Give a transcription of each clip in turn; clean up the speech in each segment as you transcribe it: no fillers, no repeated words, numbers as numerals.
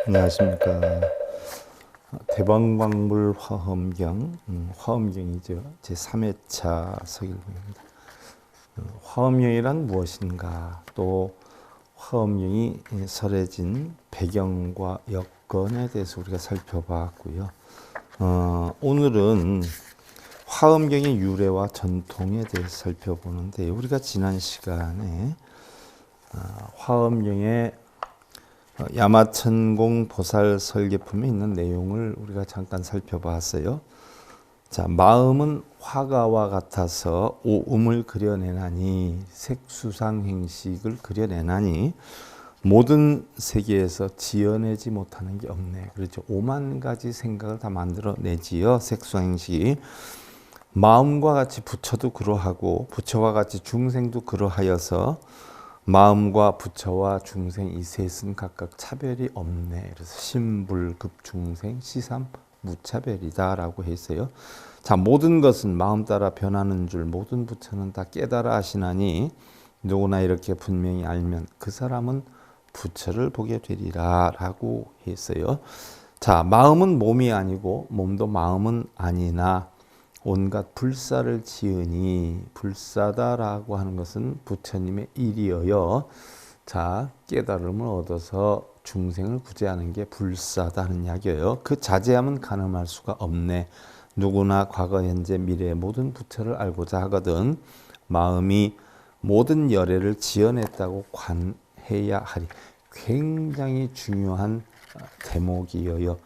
안녕하십니까. 대방광불 화엄경, 화엄경이죠. 제3회차 서길봉입니다. 화엄경이란 무엇인가, 또 화엄경이 설해진 배경과 여건에 대해서 우리가 살펴봤고요. 오늘은 화엄경의 유래와 전통에 대해서 살펴보는데, 우리가 지난 시간에 화엄경의 야마천공 보살 설계품에 있는 내용을 우리가 잠깐 살펴봤어요. 자, 마음은 화가와 같아서 오음을 그려내나니, 색수상 행식을 그려내나니 모든 세계에서 지어내지 못하는 게 없네. 그렇죠. 5만 가지 생각을 다 만들어내지요. 색수상 행식이. 마음과 같이 부처도 그러하고 부처와 같이 중생도 그러하여서 마음과 부처와 중생 이 셋은 각각 차별이 없네. 그래서 신불급중생 시삼 무차별이다라고 했어요. 자, 모든 것은 마음 따라 변하는 줄 모든 부처는 다 깨달아 하시나니 누구나 이렇게 분명히 알면 그 사람은 부처를 보게 되리라라고 했어요. 자, 마음은 몸이 아니고 몸도 마음은 아니나 온갖 불사를 지으니, 불사다라고 하는 것은 부처님의 일이어요. 자, 깨달음을 얻어서 중생을 구제하는 게 불사다는 이야기예요. 그 자제하면 가늠할 수가 없네. 누구나 과거, 현재, 미래의 모든 부처를 알고자 하거든 마음이 모든 열애를 지어냈다고 관해야 하리. 굉장히 중요한 대목이어요.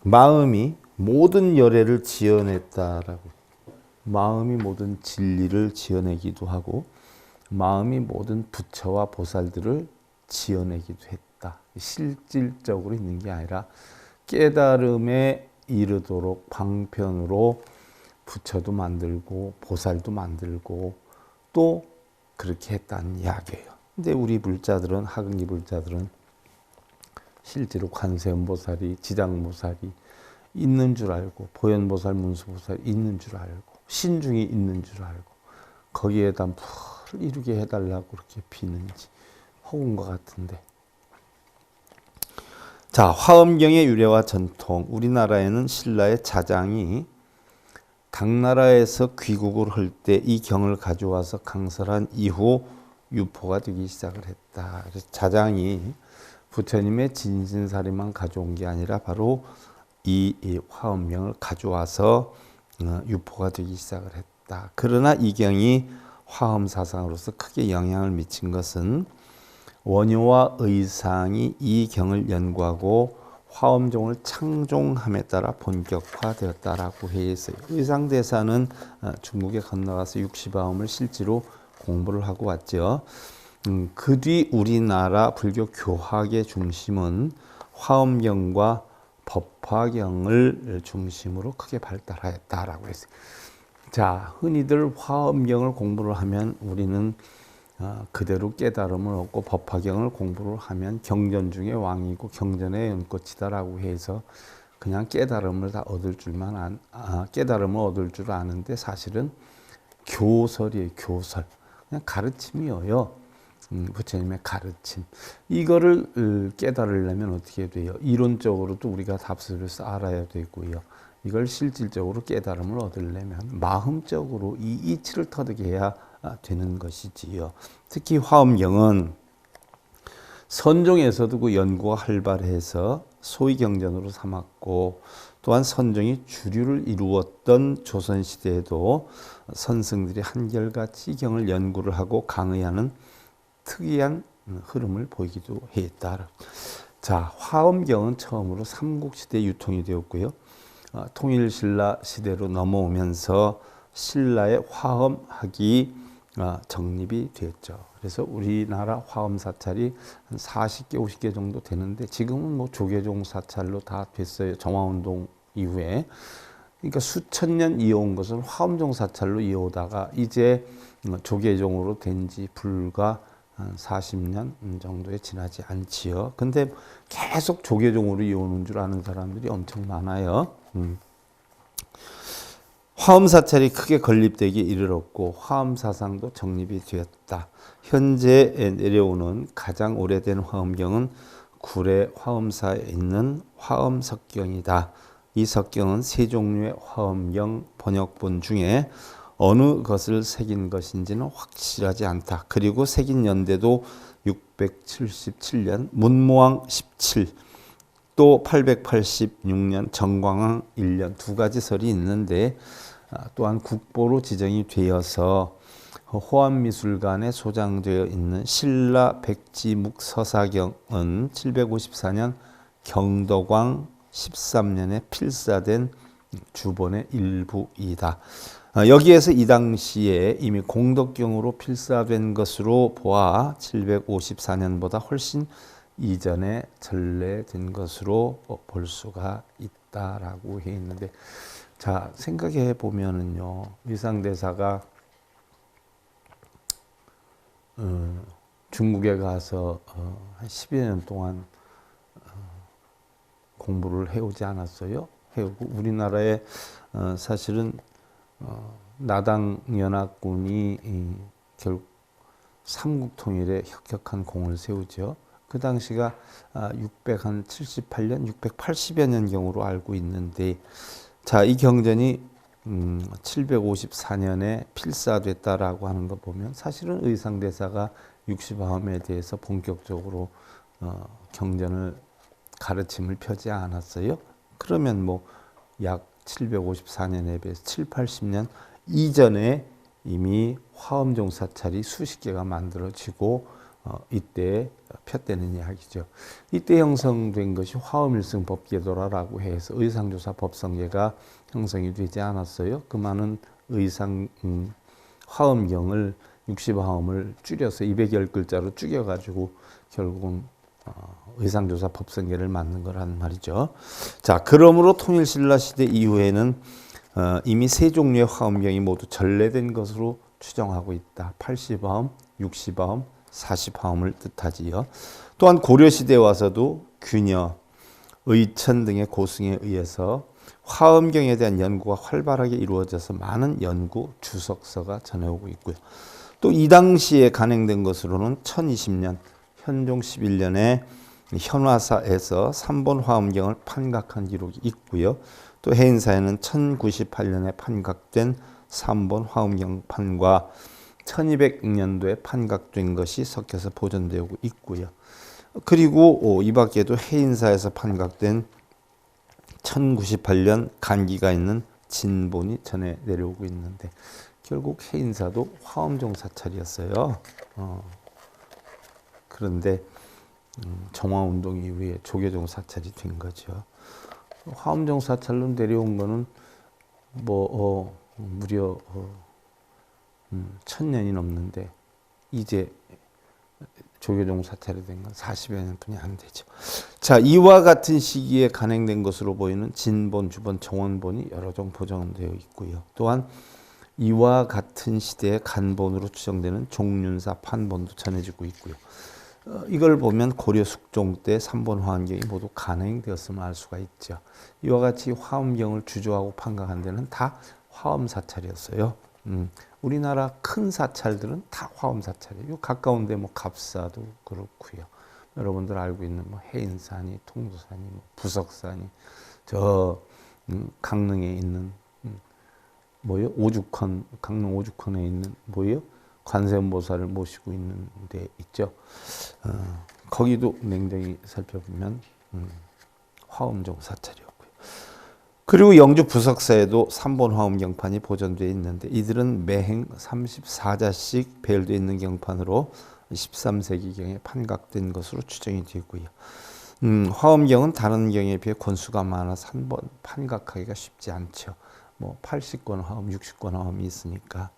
마음이 모든 열애를 지어냈다라고. 마음이 모든 진리를 지어내기도 하고 마음이 모든 부처와 보살들을 지어내기도 했다. 실질적으로 있는 게 아니라 깨달음에 이르도록 방편으로 부처도 만들고 보살도 만들고 또 그렇게 했다는 이야기예요. 근데 우리 불자들은, 하근기 불자들은 실제로 관세음보살이, 지장보살이 있는 줄 알고, 보현보살, 문수보살이 있는 줄 알고, 신중이 있는 줄 알고, 거기에다 뭘 이루게 해달라고 그렇게 비는지 허군 것 같은데. 자, 화엄경의 유래와 전통. 우리나라에는 신라의 자장이 당나라에서 귀국을 할 때 이 경을 가져와서 강설한 이후 유포가 되기 시작을 했다. 그래서 자장이 부처님의 진신사리만 가져온 게 아니라 바로 이 화엄경을 가져와서 유포가 되기 시작을 했다. 그러나 이 경이 화엄사상으로서 크게 영향을 미친 것은 원효와 의상이 이 경을 연구하고 화엄종을 창종함에 따라 본격화되었다라고 해서, 의상대사는 중국에 건너가서 육시바움을 실제로 공부를 하고 왔죠. 그 뒤 우리나라 불교 교학의 중심은 화엄경과 법화경을 중심으로 크게 발달하였다라고 했어요. 자, 흔히들 화엄경을 공부를 하면 우리는 그대로 깨달음을 얻고 법화경을 공부를 하면 경전 중에 왕이고 경전의 연꽃이다라고 해서 그냥 깨달음을 다 얻을 줄만 깨달음을 얻을 줄 아는데 사실은 교설이에요. 교설. 그냥 가르침이에요. 부처님의 가르침. 이거를 깨달으려면 어떻게 돼요? 이론적으로도 우리가 답습해서 알아야 되고요. 이걸 실질적으로 깨달음을 얻으려면 마음적으로 이 이치를 터득 해야 되는 것이지요. 특히 화엄경은 선종에서도 그 연구가 활발해서 소위 경전으로 삼았고, 또한 선종이 주류를 이루었던 조선시대에도 선승들이 한결같이 경을 연구를 하고 강의하는 특이한 흐름을 보이기도 했다. 자, 화엄경은 처음으로 삼국시대에 유통이 되었고요. 통일신라 시대로 넘어오면서 신라의 화엄학이 정립이 되었죠. 그래서 우리나라 화엄 사찰이 한 40개, 50개 정도 되는데 지금은 뭐 조계종 사찰로 다 됐어요. 정화운동 이후에. 그러니까 수천 년 이어온 것을 화엄종 사찰로 이어오다가 이제 조계종으로 된 지 불과 한 40년 정도에 지나지 않지요. 근데 계속 조계종으로 이어오는 줄 아는 사람들이 엄청 많아요. 화엄사찰이 크게 건립되기 이르렀고 화엄사상도 정립이 되었다. 현재 내려오는 가장 오래된 화엄경은 구례 화엄사에 있는 화엄석경이다. 이 석경은 세 종류의 화엄경 번역본 중에 어느 것을 새긴 것인지는 확실하지 않다. 그리고 새긴 연대도 677년 문무왕 17, 또 886년 정광왕 1년 두 가지 설이 있는데 또한 국보로 지정이 되어서 호암미술관에 소장되어 있는 신라 백지묵 서사경은 754년 경덕왕 13년에 필사된 주본의 일부이다. 여기에서 이 당시에 이미 공덕경으로 필사된 것으로 보아 754년보다 훨씬 이전에 전래된 것으로 볼 수가 있다라고 해 있는데, 자 생각해 보면은요, 의상대사가 중국에 가서 한 10여 년 동안 공부를 해오지 않았어요. 해오고 우리나라에 사실은 나당 연합군이 결국 삼국 통일에 혁혁한 공을 세우죠. 그 당시가 678년, 680여 년경으로 알고 있는데, 자, 이 경전이 754년에 필사됐다라고 하는 거 보면 사실은 의상대사가 육시바움에 대해서 본격적으로 경전을 가르침을 펴지 않았어요. 그러면 뭐 약 754년에 비해서 7, 80년 이전에 이미 화엄종 사찰이 수십 개가 만들어지고 이때 폈다는 이야기죠. 이때 형성된 것이 화엄일승 법계도라고 해서 의상조사 법성계가 형성이 되지 않았어요. 그 많은 의상 화엄경을 60화엄을 줄여서 210글자로 줄여가지고 결국은 의상조사 법성계를 만든 거란 말이죠. 자, 그러므로 통일신라 시대 이후에는 이미 세 종류의 화엄경이 모두 전래된 것으로 추정하고 있다. 80화엄, 60화엄, 40화엄을 뜻하지요. 또한 고려시대에 와서도 균여, 의천 등의 고승에 의해서 화엄경에 대한 연구가 활발하게 이루어져서 많은 연구 주석서가 전해오고 있고요. 또 이 당시에 간행된 것으로는 1020년 현종 11년에 현화사에서 3본 화엄경을 판각한 기록이 있고요. 또 해인사에는 1098년에 판각된 3본 화엄경판과 1200년도에 판각된 것이 섞여서 보존되고 있고요. 그리고 이 밖에도 해인사에서 판각된 1098년 간기가 있는 진본이 전해 내려오고 있는데, 결국 해인사도 화엄종 사찰이었어요. 그런데 정화운동 이후에 조계종 사찰이 된 거죠. 화엄종 사찰로 내려온 거는 무려 1000년이 넘는데 이제 조계종 사찰이 된 건 40여 년뿐이 안 되죠. 자, 이와 같은 시기에 간행된 것으로 보이는 진본, 주본, 정원본이 여러 종 보존되어 있고요. 또한 이와 같은 시대의 간본으로 추정되는 종륜사 판본도 전해지고 있고요. 이걸 보면 고려 숙종 때 3본 화엄경이 모두 간행되었음을 알 수가 있죠. 이와 같이 화엄경을 주조하고 판각한 데는 다 화엄 사찰이었어요. 우리나라 큰 사찰들은 다 화엄 사찰이에요. 가까운데 뭐 갑사도 그렇고요. 여러분들 알고 있는 뭐 해인산이, 통도산이, 뭐 부석산이, 저 강릉에 있는 오죽헌, 강릉 오죽헌에 있는 관세음보살을 모시고 있는 데 있죠. 거기도 냉정히 살펴보면 화엄종 사찰이었고요. 그리고 영주 부석사에도 3본 화엄경판이 보존되어 있는데, 이들은 매행 34자씩 배열되어 있는 경판으로 13세기경에 판각된 것으로 추정이 되고요. 화엄경은 다른 경에 비해 권수가 많아서 한 번 판각하기가 쉽지 않죠. 뭐 80권 화엄, 60권 화엄이 있으니까.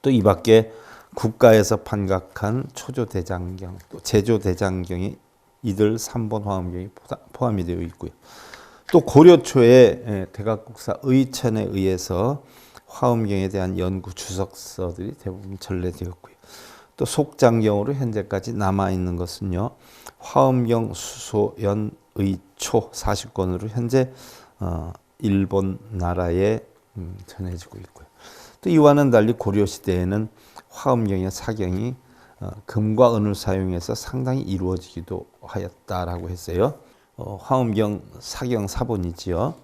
또 이 밖에 국가에서 판각한 초조대장경, 또 제조대장경이 이들 3본 화엄경이 포함이 되어 있고요. 또 고려 초에 대각국사 의천에 의해서 화엄경에 대한 연구 주석서들이 대부분 전래되었고요. 또 속장경으로 현재까지 남아있는 것은요, 화엄경 수소연 의초 40권으로 현재 일본 나라에 전해지고 있고요. 또 이와는 달리 고려시대에는 화엄경의 사경이 금과 은을 사용해서 상당히 이루어지기도 하였다라고 했어요. 화엄경 사경 사본이지요.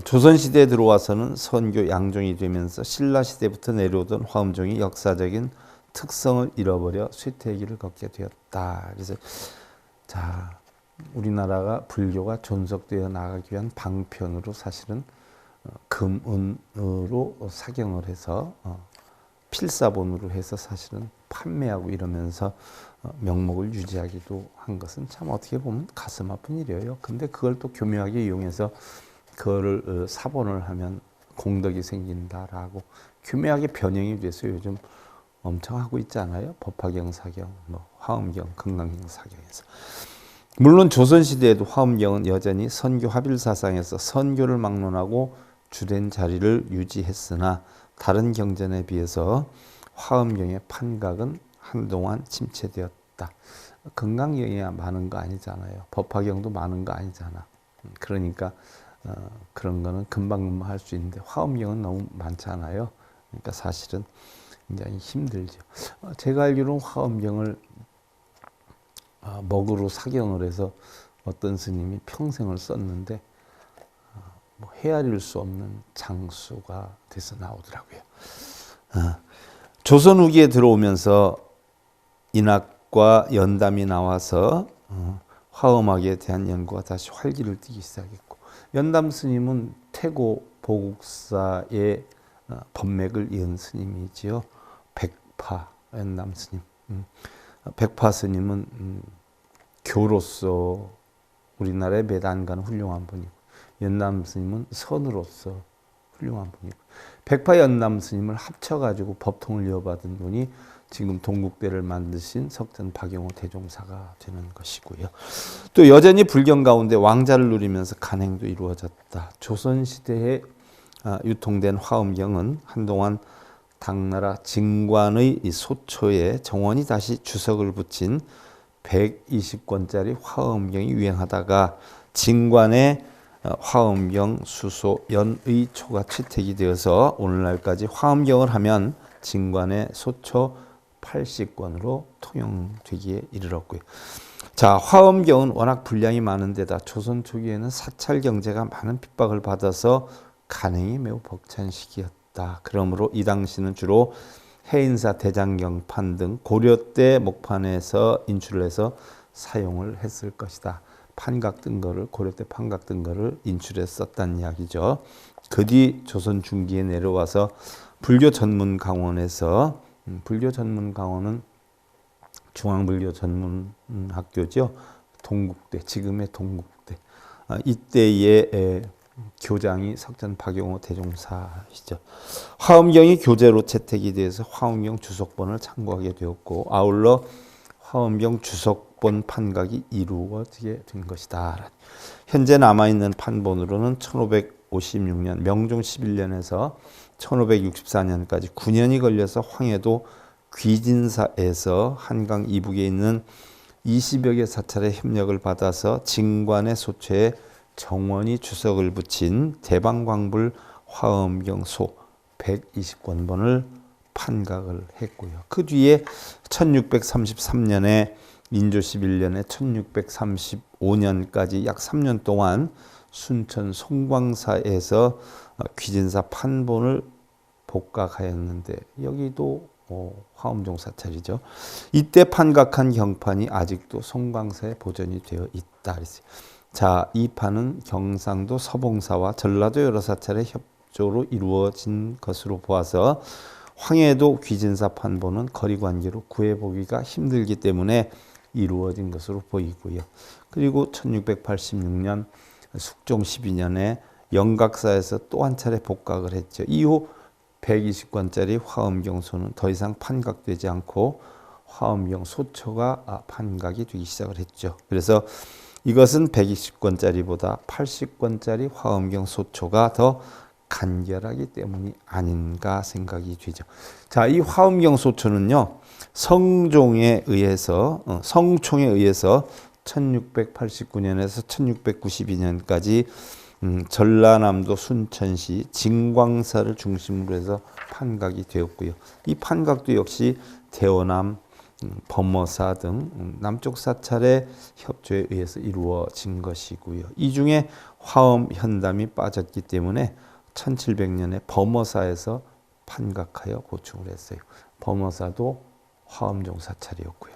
조선시대에 들어와서는 선교 양종이 되면서 신라시대부터 내려오던 화엄종이 역사적인 특성을 잃어버려 쇠퇴의 길을 걷게 되었다. 그래서 자, 우리나라가 불교가 존속되어 나가기 위한 방편으로 사실은 금, 은으로 사경을 해서 필사본으로 해서 사실은 판매하고 이러면서 명목을 유지하기도 한 것은 참 어떻게 보면 가슴 아픈 일이에요. 근데 그걸 또 교묘하게 이용해서 그거를 사본을 하면 공덕이 생긴다라고 교묘하게 변형이 돼서 요즘 엄청 하고 있잖아요. 법화경 사경, 화엄경, 금강경 사경에서. 물론 조선시대에도 화엄경은 여전히 선교 합일 사상에서 선교를 막론하고 주된 자리를 유지했으나 다른 경전에 비해서 화엄경의 판각은 한동안 침체되었다. 금강경이야 많은 거 아니잖아요. 법화경도 많은 거 아니잖아. 그러니까 그런 거는 금방금방 할 수 있는데 화엄경은 너무 많잖아요. 그러니까 사실은 굉장히 힘들죠. 제가 알기로는 화엄경을 먹으로 사경을 해서 어떤 스님이 평생을 썼는데 헤아릴 수 없는 장수가 돼서 나오더라고요. 조선 후기에 들어오면서 인학과 연담이 나와서 화엄학에 대한 연구가 다시 활기를 띠기 시작했고, 연담 스님은 태고 보국사의 법맥을 이은 스님이지요. 백파 연담 스님. 백파 스님은 교로서 우리나라의 매단가는 훌륭한 분이고, 연담 스님은 선으로서 훌륭한 분이고, 백파 연담 스님을 합쳐가지고 법통을 이어받은 분이 지금 동국대를 만드신 석전 박영호 대종사가 되는 것이고요. 또 여전히 불경 가운데 왕자를 누리면서 간행도 이루어졌다. 조선시대에 유통된 화엄경은 한동안 당나라 진관의 소초에 정원이 다시 주석을 붙인 120권짜리 화엄경이 유행하다가 진관의 화엄경 수소 연의 초가 채택이 되어서 오늘날까지 화엄경을 하면 진관의 소초 80권으로 통용되기에 이르렀고요. 자, 화엄경은 워낙 분량이 많은 데다 조선 초기에는 사찰 경제가 많은 핍박을 받아서 간행이 매우 벅찬 시기였다. 그러므로 이 당시는 주로 해인사 대장경판 등 고려 때 목판에서 인출을 해서 사용을 했을 것이다. 판각 뜬 거를, 고려 때 판각 뜬 거를 인출했었다는 이야기죠. 그 뒤 조선 중기에 내려와서 불교 전문 강원에서, 불교 전문 강원은 중앙불교 전문 학교죠. 동국대, 지금의 동국대. 이때의 교장이 석전 박용호 대종사시죠. 화엄경이 교재로 채택이 돼서 화엄경 주석본을 참고하게 되었고, 아울러 화엄경 주석본 판각이 이루어지게 된 것이다. 현재 남아있는 판본으로는 1556년 명종 11년에서 1564년까지 9년이 걸려서 황해도 귀진사에서 한강 이북에 있는 20여 개 사찰의 협력을 받아서 진관의 소초에 정원이 주석을 붙인 대방광불 화엄경소 120권본을 판각을 했고요. 그 뒤에 1633년에 인조 11년에 1635년까지 약 3년 동안 순천 송광사에서 귀진사 판본을 복각하였는데, 여기도 화엄종 사찰이죠. 이때 판각한 경판이 아직도 송광사에 보존이 되어 있다. 자, 이 판은 경상도 서봉사와 전라도 여러 사찰의 협조로 이루어진 것으로 보아서 황해도 귀진사 판본은 거리관계로 구해보기가 힘들기 때문에 이루어진 것으로 보이고요. 그리고 1686년 숙종 12년에 영각사에서 또 한 차례 복각을 했죠. 이후 120권짜리 화엄경소는 더 이상 판각되지 않고 화엄경 소초가 판각이 되기 시작을 했죠. 그래서 이것은 120권짜리보다 80권짜리 화엄경 소초가 더 간결하기 때문이 아닌가 생각이 되죠. 자, 이 화엄경 소초는요, 성종에 의해서, 성총에 의해서 1689년에서 1692년까지 전라남도 순천시 진광사를 중심으로 해서 판각이 되었고요. 이 판각도 역시 대원암, 범어사 등 남쪽 사찰의 협조에 의해서 이루어진 것이고요. 이 중에 화엄 현담이 빠졌기 때문에 1700년에 범어사에서 판각하여 보충을 했어요. 범어사도 화엄종 사찰이었고요.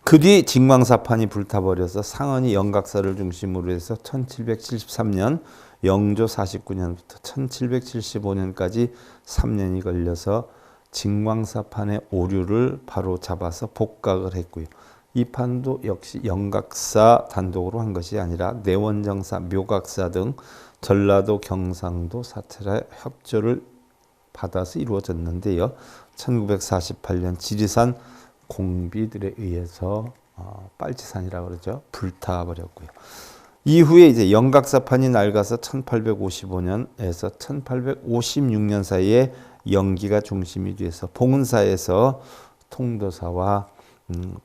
그 뒤 진광사판이 불타버려서 상언이 영각사를 중심으로 해서 1773년 영조 49년부터 1775년까지 3년이 걸려서 진광사판의 오류를 바로 잡아서 복각을 했고요. 이 판도 역시 영각사 단독으로 한 것이 아니라 내원정사, 묘각사 등 전라도, 경상도 사찰의 협조를 받아서 이루어졌는데요. 1948년 지리산 공비들에 의해서 빨치산이라고 그러죠. 불타버렸고요. 이후에 이제 영각사판이 낡아서 1855년에서 1856년 사이에 영기가 중심이 돼서 봉은사에서 통도사와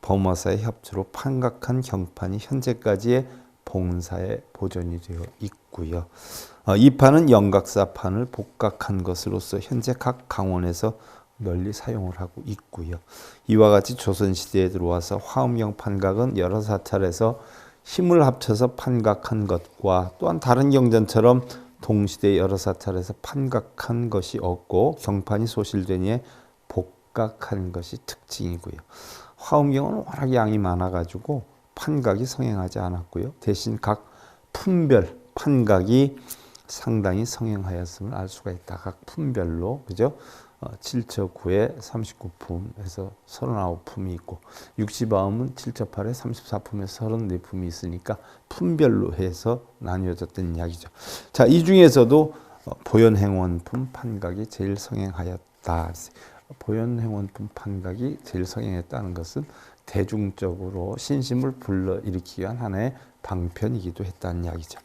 범어사의 협조로 판각한 경판이 현재까지의 봉은사에 보존이 되어 있고요. 이 판은 영각사판을 복각한 것으로서 현재 각 강원에서 널리 사용을 하고 있고요. 이와 같이 조선시대에 들어와서 화엄경 판각은 여러 사찰에서 힘을 합쳐서 판각한 것과 또한 다른 경전처럼 동시대 여러 사찰에서 판각한 것이 없고 경판이 소실된 이에 복각한 것이 특징이고요. 화엄경은 워낙 양이 많아가지고 판각이 성행하지 않았고요. 대신 각 품별 판각이 상당히 성행하였음을 알 수가 있다. 각 품별로 그죠? 7처 9에 39품에서 39품이 있고 60아음은 7처 8에 34품에서 34품이 있으니까 품별로 해서 나뉘어졌던 이야기죠. 자, 이 중에서도 보현행원품 판각이 제일 성행하였다. 보현행원품 판각이 제일 성행했다는 것은 대중적으로 신심을 불러일으키기 위한 하나의 방편이기도 했다는 이야기죠.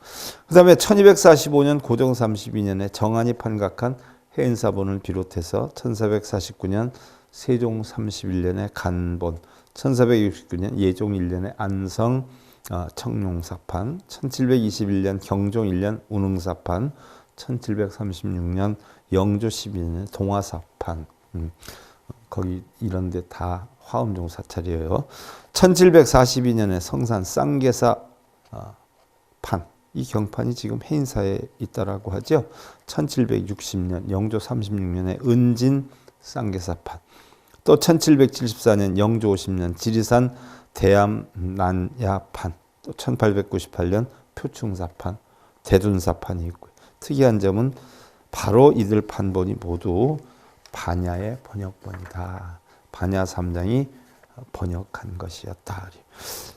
그 다음에 1245년 고정 32년에 정한이 판각한 해인사본을 비롯해서 1449년 세종 31년에 간본, 1469년 예종 1년에 안성 청룡사판, 1721년 경종 1년 운흥사판, 1736년 영조 12년에 동화사판, 거기 이런 데 다 화엄종 사찰이에요. 1742년에 성산 쌍계사 판, 이 경판이 지금 해인사에 있다라고 하죠. 1760년 영조 36년에 은진 쌍계사판, 또 1774년 영조 50년 지리산 대암난야판, 또 1898년 표충사판, 대둔사판이 있고요. 특이한 점은 바로 이들 판본이 모두 반야의 번역본이다. 반야 삼장이 번역한 것이었다.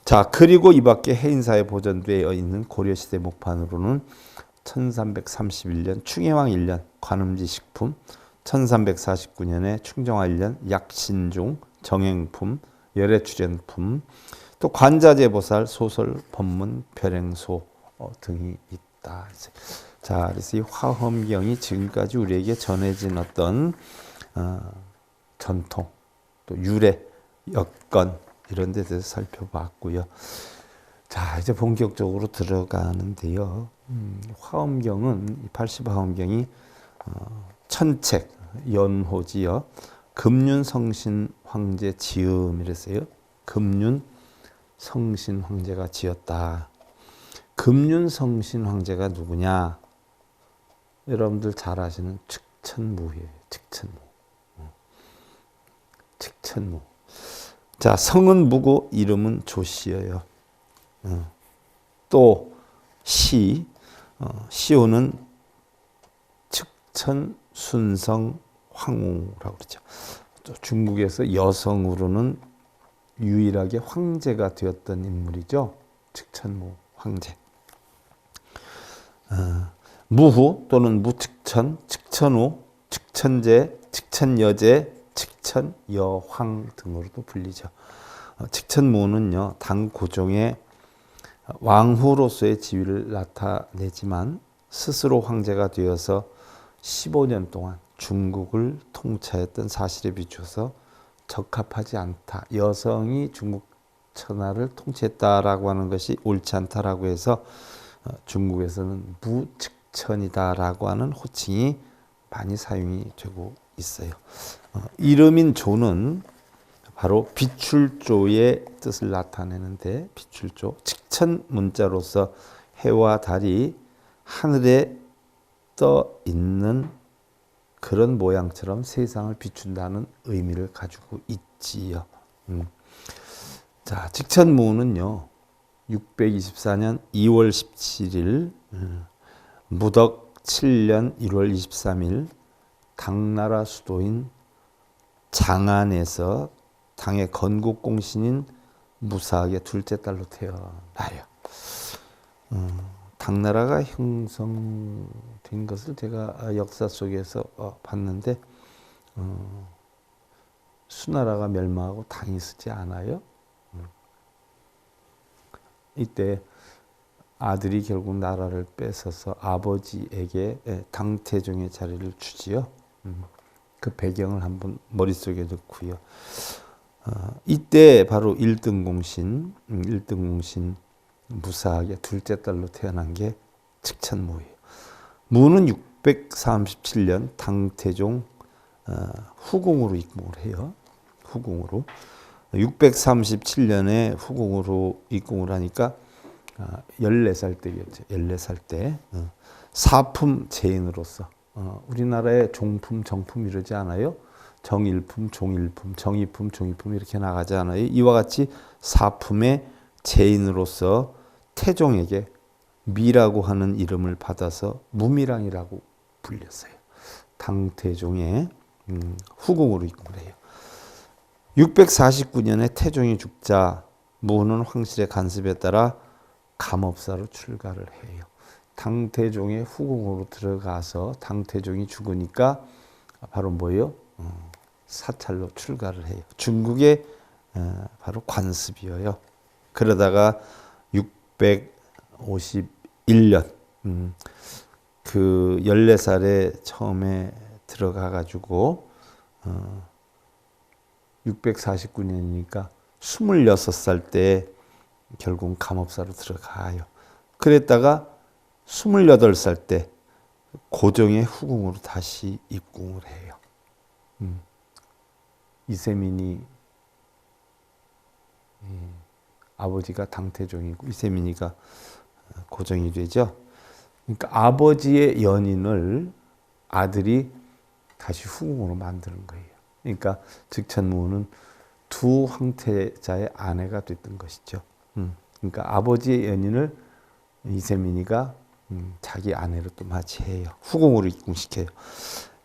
자, 그리고 이 밖에 해인사에 보존되어 있는 고려시대 목판으로는 1331년 충혜왕 1년 관음지식품, 1349년에 충정화 1년 약신중 정행품, 열애출연품, 또 관자재보살 소설 법문 별행소 등이 있다. 자, 그래서 이 화엄경이 지금까지 우리에게 전해진 어떤 전통, 또 유래, 여건 이런 데 대해서 살펴봤고요. 자, 이제 본격적으로 들어가는데요. 화엄경은 80화엄경이 천책 연호지요. 금륜성신 황제 지음이랬어요. 금륜성신 황제가 지었다. 금륜성신 황제가 누구냐? 여러분들 잘 아시는 측천무예요. 측천무. 측천무. 자, 성은 무고 이름은 조씨예요. 또 시호는 측천 순성 황후라고 그러죠. 또 중국에서 여성으로는 유일하게 황제가 되었던 인물이죠. 측천무 황제. 무후 또는 무측천, 측천후, 측천제, 측천여제, 측천여황 등으로도 불리죠. 측천무는요, 당 고종의 왕후로서의 지위를 나타내지만 스스로 황제가 되어서 15년 동안 중국을 통치했던 사실에 비추어서 적합하지 않다. 여성이 중국 천하를 통치했다라고 하는 것이 옳지 않다라고 해서 중국에서는 무측천이다라고 하는 호칭이 많이 사용이 되고 있어요. 이름인 조는 바로 비출조의 뜻을 나타내는데, 비출조, 직천 문자로서 해와 달이 하늘에 떠 있는 그런 모양처럼 세상을 비춘다는 의미를 가지고 있지요. 자, 직천무는요, 624년 2월 17일, 무덕 7년 1월 23일, 당나라 수도인 장안에서 당의 건국공신인 무사하게 둘째 딸로 태어나요. 당나라가 형성된 것을 제가 역사 속에서 봤는데, 수나라가 멸망하고 당이 쓰지 않아요. 이때 아들이 결국 나라를 뺏어서 아버지에게 당태종의 자리를 주지요. 그 배경을 한번 머릿속에 넣고요. 이때 바로 1등 공신 무사하게 둘째 딸로 태어난 게 직천무예요. 무는 637년 당태종 후궁으로 입궁을 해요. 후궁으로. 637년에 후궁으로 입궁을 하니까 14살 때였죠. 14살 때. 사품 제인으로서 우리나라에 종품, 정품 이러지 않아요? 정일품, 종일품, 정이품, 종이품 이렇게 나가지 않아요? 이와 같이 사품의 제인으로서 태종에게 미라고 하는 이름을 받아서 무미랑이라고 불렸어요. 당태종의 후궁으로 입궁을 해요. 649년에 태종이 죽자 무는 황실의 간섭에 따라 감업사로 출가를 해요. 당태종의 후궁으로 들어가서 당태종이 죽으니까 바로 뭐예요? 사찰로 출가를 해요. 중국의 바로 관습이에요. 그러다가 651년 그 14살에 처음에 들어가 가지고 649년이니까 26살 때 결국 감업사로 들어가요. 그랬다가 28살 때 고종의 후궁으로 다시 입궁을 해요. 이세민이 아버지가 당태종이고 이세민이가 고종이 되죠. 그러니까 아버지의 연인을 아들이 다시 후궁으로 만드는 거예요. 그러니까 직천무는 두 황태자의 아내가 됐던 것이죠. 그러니까 아버지의 연인을 이세민이가 자기 아내로 또 맞이해요. 후궁으로 입궁시켜요.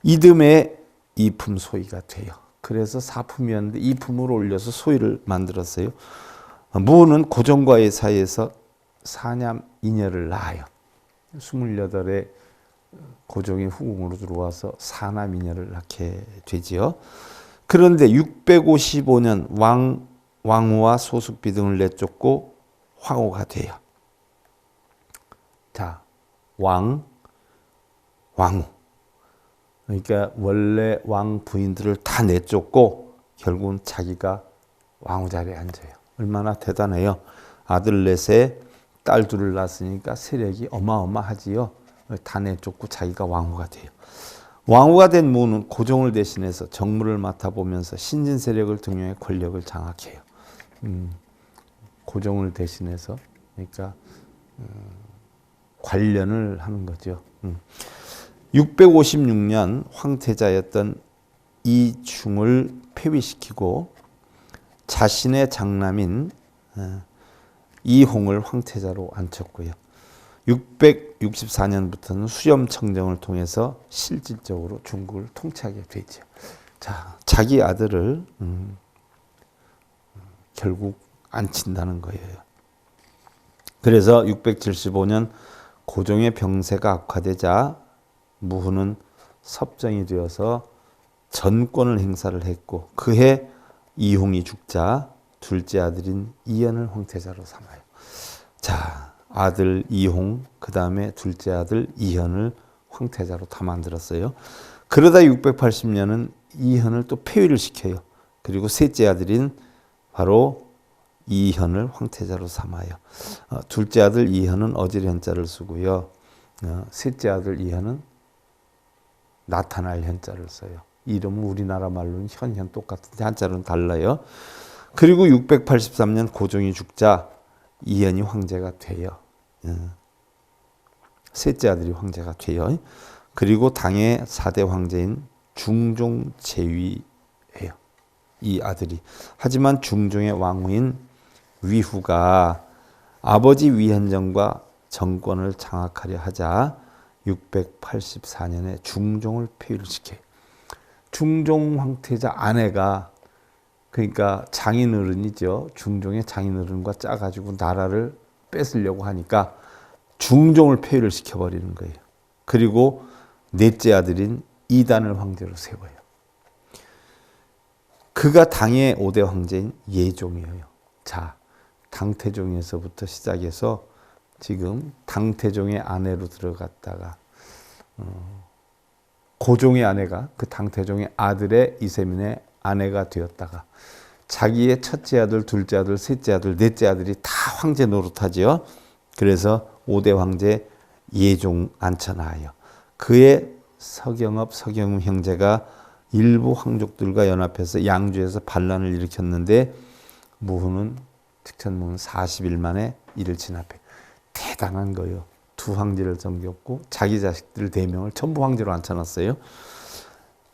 이듬해 이품 소위가 돼요. 그래서 사품이었는데 이품으로 올려서 소위를 만들었어요. 무는 고종과의 사이에서 사남 이녀를 낳아요. 28에 고종이 후궁으로 들어와서 사남 이녀를 낳게 되지요. 그런데 655년 왕후와 소숙비 등을 내쫓고 황후가 돼요. 자, 왕후. 그러니까 원래 왕 부인들을 다 내쫓고 결국은 자기가 왕후 자리에 앉아요. 얼마나 대단해요. 아들 넷에 딸 둘을 낳았으니까 세력이 어마어마하지요. 다 내쫓고 자기가 왕후가 돼요. 왕후가 된 무는 고종을 대신해서 정무를 맡아보면서 신진 세력을 등용해 권력을 장악해요. 고종을 대신해서 그러니까 관련을 하는 거죠. 656년 황태자였던 이충을 폐위시키고 자신의 장남인 이홍을 황태자로 앉혔고요. 664년부터는 수렴청정을 통해서 실질적으로 중국을 통치하게 되죠. 자, 자기 아들을 결국 앉힌다는 거예요. 그래서 675년 고종의 병세가 악화되자 무후는 섭정이 되어서 전권을 행사를 했고 그해 이홍이 죽자 둘째 아들인 이현을 황태자로 삼아요. 자, 아들 이홍, 그 다음에 둘째 아들 이현을 황태자로 다 만들었어요. 그러다 680년은 이현을 또 폐위를 시켜요. 그리고 셋째 아들인 바로 이현을 황태자로 삼아요. 둘째 아들 이현은 어질 현자를 쓰고요. 셋째 아들 이현은 나타날 현자를 써요. 이름은 우리나라 말로는 현현 똑같은데 한자로는 달라요. 그리고 683년 고종이 죽자 이현이 황제가 돼요. 셋째 아들이 황제가 돼요. 그리고 당의 4대 황제인 중종 제위예요. 이 아들이. 하지만 중종의 왕후인 위후가 아버지 위현정과 정권을 장악하려 하자 684년에 중종을 폐위를 시켜요. 중종 황태자 아내가 그러니까 장인어른이죠. 중종의 장인어른과 짜가지고 나라를 뺏으려고 하니까 중종을 폐위를 시켜버리는 거예요. 그리고 넷째 아들인 이단을 황제로 세워요. 그가 당의 5대 황제인 예종이에요. 자, 당태종에서부터 시작해서 지금 당태종의 아내로 들어갔다가 고종의 아내가 그 당태종의 아들의 이세민의 아내가 되었다가 자기의 첫째 아들, 둘째 아들, 셋째 아들, 넷째 아들이 다 황제 노릇하지요. 그래서 5대 황제 예종 앉혀놔요. 그의 서경업, 서경우 형제가 일부 황족들과 연합해서 양주에서 반란을 일으켰는데 무후는 측천무는 40일 만에 이를 진압해. 대단한 거예요. 두 황제를 섬겼고 자기 자식들 4명을 전부 황제로 앉혀놨어요.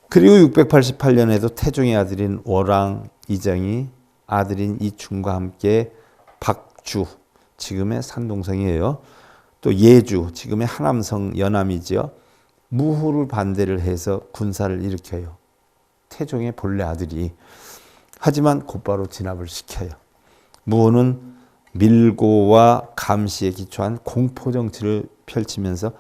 그리고 688년에도 태종의 아들인 월왕 이정이 아들인 이충과 함께 박주, 지금의 산동성이에요. 또 예주, 지금의 하남성 연암이지요. 무후를 반대를 해서 군사를 일으켜요. 태종의 본래 아들이. 하지만 곧바로 진압을 시켜요. 무후는 밀고와 감시에 기초한 공포정치를 펼치면서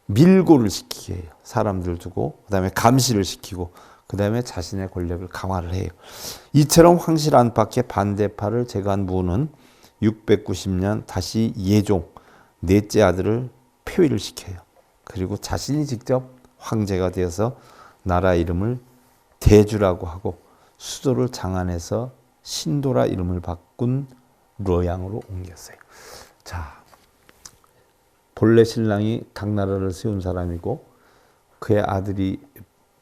밀고를 시키게 해요. 사람들 두고 그다음에 감시를 시키고 그다음에 자신의 권력을 강화를 해요. 이처럼 황실 안팎의 반대파를 제거한 무후는 690년 다시 예종 넷째 아들을 폐위를 시켜요. 그리고 자신이 직접 황제가 되어서 나라 이름을 대주라고 하고 수도를 장안에서 신도라 이름을 바꾼 르양으로 옮겼어요. 자, 본래 신랑이 당나라를 세운 사람이고 그의 아들이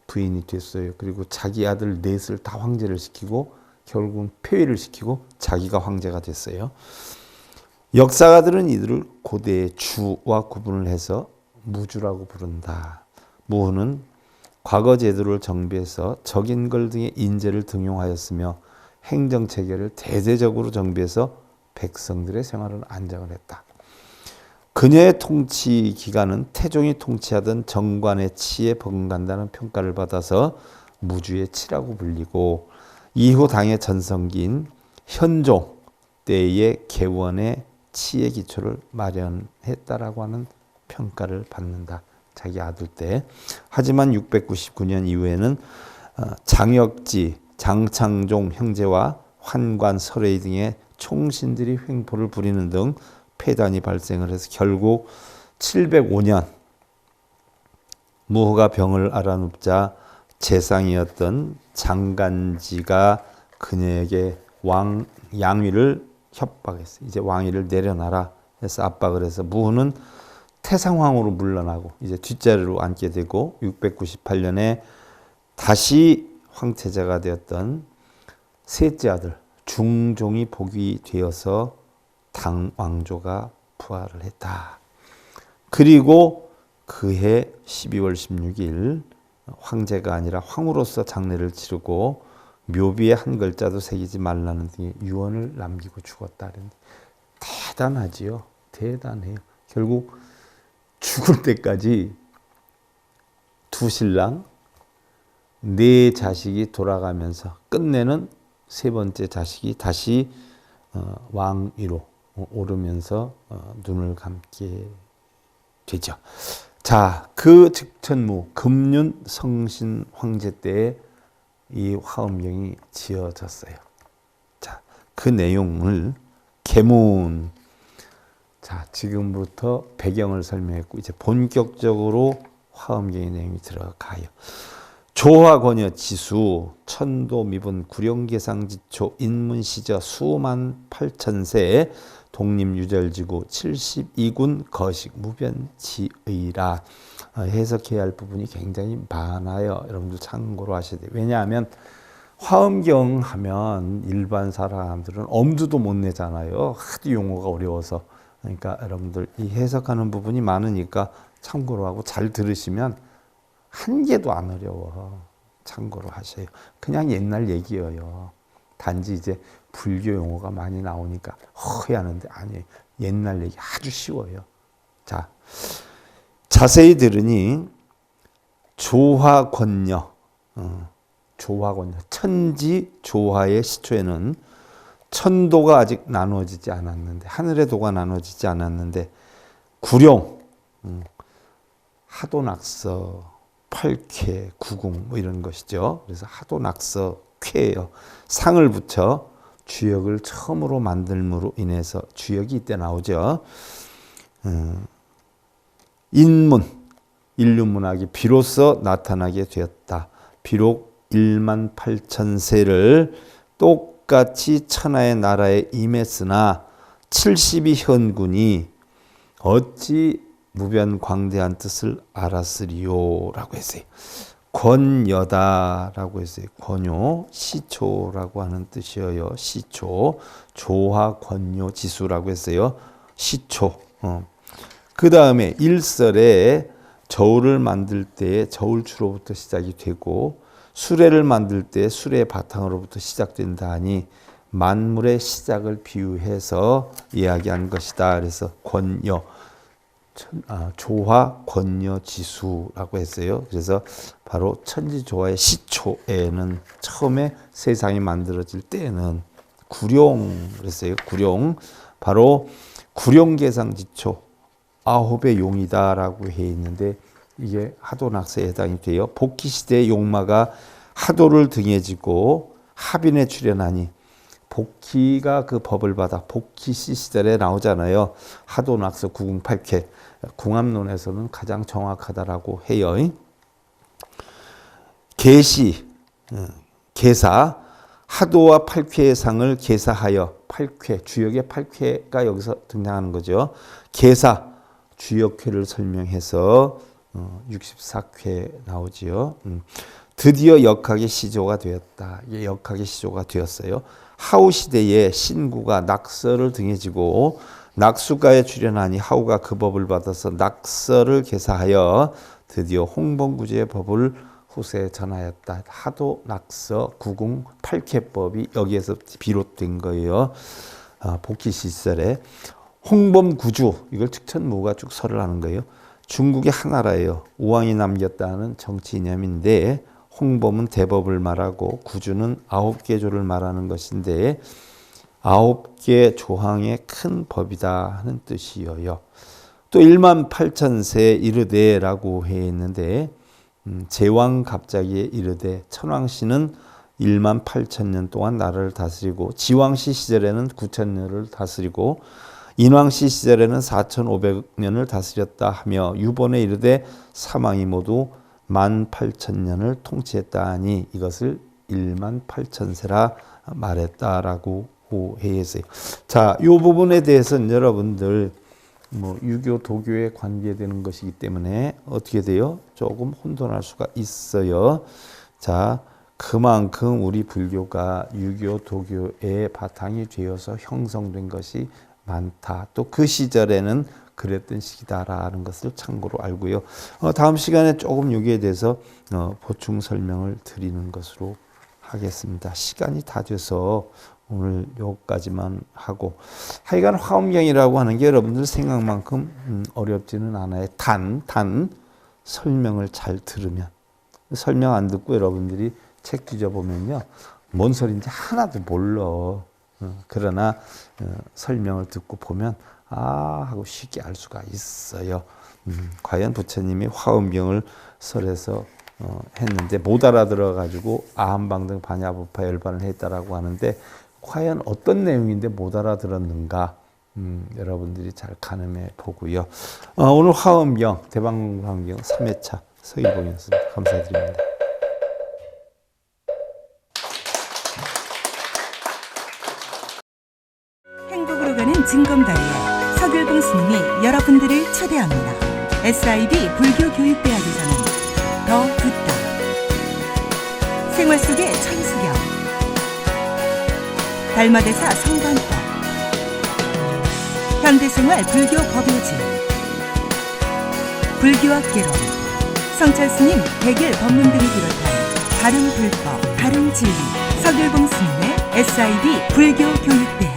부인이 됐어요. 그리고 자기 아들 넷을 다 황제를 시키고 결국은 폐위를 시키고 자기가 황제가 됐어요. 역사가들은 이들을 고대의 주와 구분을 해서 무주라고 부른다. 무후는 과거 제도를 정비해서 적인걸 등의 인재를 등용하였으며 행정체계를 대대적으로 정비해서 백성들의 생활을 안정을 했다. 그녀의 통치 기간은 태종이 통치하던 정관의 치에 버금간다는 평가를 받아서 무주의 치라고 불리고 이후 당의 전성기인 현종 때의 개원의 치의 기초를 마련했다라고 하는 평가를 받는다. 자기 아들 때. 하지만 699년 이후에는 장혁지, 장창종 형제와 환관, 설의 등의 총신들이 횡포를 부리는 등 폐단이 발생을 해서 결국 705년 무후가 병을 앓아눕자 재상이었던 장간지가 그녀에게 양위를 협박했어요. 이제 왕위를 내려놔라 해서 압박을 해서 무후는 태상황으로 물러나고 이제 뒷자리로 앉게 되고 698년에 다시 황태자가 되었던 셋째 아들 중종이 복위 되어서 당 왕조가 부활을 했다. 그리고 그해 12월 16일 황제가 아니라 황후로서 장례를 치르고 묘비에 한 글자도 새기지 말라는 등의 유언을 남기고 죽었다는. 대단하지요. 대단해요. 결국 죽을 때까지 두 신랑 네 자식이 돌아가면서 끝내는 세 번째 자식이 다시 왕위로 오르면서 눈을 감게 되죠. 자, 그 측천무 금륜 성신 황제 때에 이 화엄경이 지어졌어요. 자, 그 내용을 계문. 자, 지금부터 배경을 설명했고 이제 본격적으로 화엄경의 내용이 들어가요. 조화권여 지수 천도 미분 구룡계상지초 인문시저 수만 8천세 독립유절지구 72군 거식 무변지의라. 해석해야 할 부분이 굉장히 많아요. 여러분들 참고로 하셔야 돼요. 왜냐하면 화엄경 하면 일반 사람들은 엄두도 못 내잖아요. 하도 용어가 어려워서. 그러니까 여러분들 이 해석하는 부분이 많으니까 참고로 하고 잘 들으시면 한 개도 안 어려워. 참고로 하세요. 그냥 옛날 얘기예요. 단지 이제 불교 용어가 많이 나오니까 허해하는데 아니에요. 옛날 얘기 아주 쉬워요. 자, 자세히 들으니 조화권녀, 조화권녀, 천지 조화의 시초에는 천도가 아직 나누어지지 않았는데, 하늘의 도가 나누어지지 않았는데, 구룡, 하도낙서, 팔쾌, 구궁 뭐 이런 것이죠. 그래서 하도낙서, 쾌예요. 상을 붙여 주역을 처음으로 만들므로 인해서 주역이 이때 나오죠. 인문, 인류문학이 비로소 나타나게 되었다. 비록 1만 8천 세를 똑같이 천하의 나라에 임했으나 70이 현군이 어찌 무변광대한 뜻을 알았으리요 라고 했어요. 권여다라고 했어요. 권요, 시초라고 하는 뜻이에요. 시초, 조화, 권요, 지수라고 했어요. 시초. 그 다음에 일설에 저울을 만들 때 저울추로부터 시작이 되고 수레를 만들 때 수레의 바탕으로부터 시작된다 하니 만물의 시작을 비유해서 이야기한 것이다. 그래서 권여, 조화, 권여, 지수라고 했어요. 그래서 바로 천지조화의 시초에는 처음에 세상이 만들어질 때에는 구룡 그랬어요. 구룡, 바로 구룡계상지초, 아홉의 용이다라고 해 있는데 이게 하도낙서에 해당이 돼요. 복희시대의 용마가 하도를 등에 지고 하빈에 출연하니, 복희가 그 법을 받아 복희시 시절에 나오잖아요. 하도낙서 구궁팔쾌, 궁합론에서는 가장 정확하다라고 해요. 계시, 계사, 하도와 팔쾌의 상을 계사하여, 팔쾌, 주역의 팔쾌가 여기서 등장하는 거죠. 계사, 주역회를 설명해서 64회 나오지요. 드디어 역학의 시조가 되었다. 이게 역학의 시조가 되었어요. 하우 시대에 신구가 낙서를 등에 지고 낙수가에 출연하니 하우가 그 법을 받아서 낙서를 개사하여 드디어 홍범구제의 법을 후세에 전하였다. 하도 낙서 구궁 팔쾌법이 여기에서 비롯된 거예요. 복희 시절에 홍범구주, 이걸 측천무가 쭉 설을 하는 거예요. 중국의 하나라예요. 우왕이 남겼다는 정치 이념인데 홍범은 대법을 말하고 구주는 9개 조를 말하는 것인데 9개 조항의 큰 법이다 하는 뜻이에요. 또 1만 8천 세 이르되라고 해 있는데 제왕 갑자기에 이르되, 천왕씨는 1만 8천 년 동안 나라를 다스리고 지왕씨 시절에는 9천 년을 다스리고 인왕씨 시절에는 4,500년을 다스렸다 하며 유본에 이르되 사망이 모두 18,000년을 통치했다 하니 이것을 1만 8천 세라 말했다라고 해서, 자, 이 부분에 대해서는 여러분들 유교 도교에 관계되는 것이기 때문에 어떻게 돼요? 조금 혼돈할 수가 있어요. 자, 그만큼 우리 불교가 유교 도교의 바탕이 되어서 형성된 것이 많다. 또 그 시절에는 그랬던 시기다라는 것을 참고로 알고요. 다음 시간에 조금 여기에 대해서 보충 설명을 드리는 것으로 하겠습니다. 시간이 다 돼서 오늘 여기까지만 하고, 하여간 화엄경이라고 하는 게 여러분들 생각만큼 어렵지는 않아요. 단 설명을 잘 들으면, 설명 안 듣고 여러분들이 책 뒤져보면요, 뭔 소리인지 하나도 몰라. 그러나 설명을 듣고 보면 하고 쉽게 알 수가 있어요. 과연 부처님이 화엄경을 설해서 했는데 못 알아들어가지고 아한방등 반야부파 열반을 했다라고 하는데, 과연 어떤 내용인데 못 알아들었는가, 여러분들이 잘 가늠해 보고요. 오늘 화엄경, 대방화엄경 3회차 서희봉이었습니다. 감사드립니다. 행복으로 가는 징검다리에 서길봉 스님이 여러분들을 초대합니다. SIB 불교교육대학에서는 더 듣다, 생활 속의 천수경, 달마대사 성관법, 현대생활 불교 법요지, 불교학 개론, 성찰스님 백일 법문 등을 비롯한 다른 불법, 다른 진리, 서길봉 스님의 SIB 불교교육대학.